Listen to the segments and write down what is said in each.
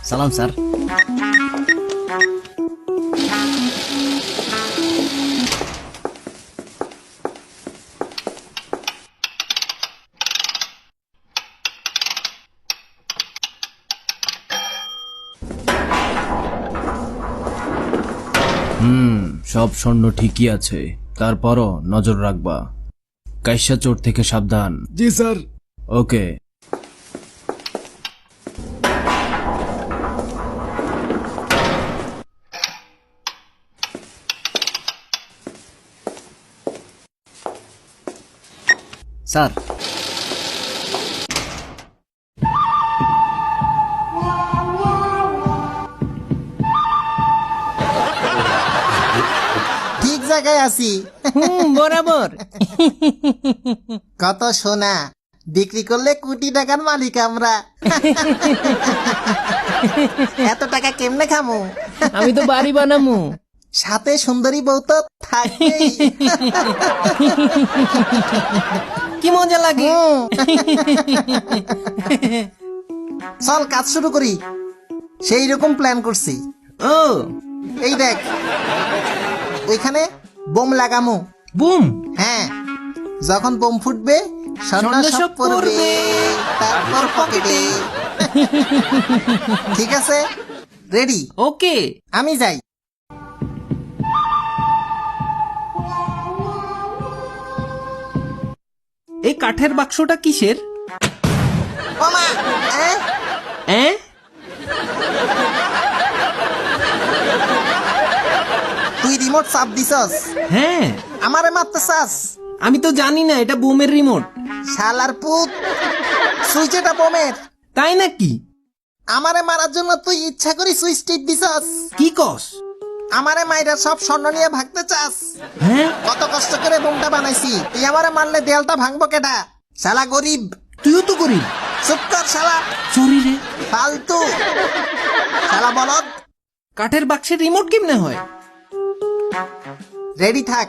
সালাম স্যার। সব স্বর্ণ ঠিকই আছে, তারপরও নজর রাখবা। কাইসা চোর থেকে সাবধান। জি স্যার। ওকে। স্যার, ঠিক জায়গায় আছি। বরাবর। কত সোনা বিক্রি করলে কোটি টাকার মালিক আমরা। এত টাকা কেমনে খামু? আমি তো বাড়ি বানামু। সাথে সুন্দরী বউ তো থাকবেই। কি মজা লাগে। চল কাজ শুরু করি। সেই রকম প্ল্যান করছি। ও এই দেখ, ওইখানে বোম লাগামু। বুম। হ্যাঁ, যখন বোম ফুটবে স্বর্ণ সব পড়বে, তারপর পকেটে। ঠিক আছে, রেডি? ওকে। আমি যাই। এই কাঠের বাক্সটা কিসের? ওমা, এ? তুই রিমোট চাপ দিছস, হ্যাঁ। আমারে মারতে চাস? আমি তো জানি না এটা বোমের রিমোট। শালার পুত, সুইচ এটা বোমের। তাই নাকি? আমারে মারার জন্য তুই ইচ্ছা করি সুইচ টিপ দিছস। কি কস? আমারে মাইরা সব স্বর্ণ নিয়ে ভাগতে চাস? হ্যাঁ, কত কষ্ট করে বোমটা বানাইছি, তুই আমারে মারলে দেয়ালটা ভাঙবো কেটা? শালা গরিব। তুইও তো করি। চুপ কর শালা, সরি রে। ফালতু শালা বলদ। কাঠের বাক্সের রিমোট কেমনে হয়? রেডি থাক।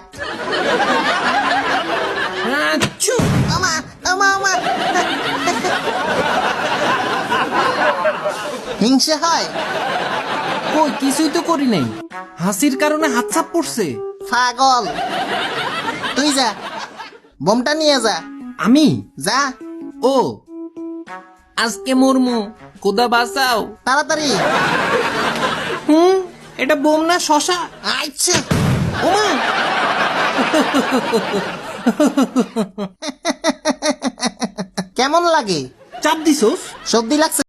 আচ্ছু। আমা আমা আমার হিংসে হয়? কই কিছুই তো করি নাই। হাসির কারণে হাত ছাপ পড়ছে। পাগল। তুই যা, বোমটা নিয়ে যা। আমি? যা ও আজকে মরমু, খোদা বাঁচাও। তাড়াতাড়ি। এটা বোম না শশা। আচ্ছা, ওমা। কেমন লাগে? চাপ দিছোস? সর্দি লাগছে?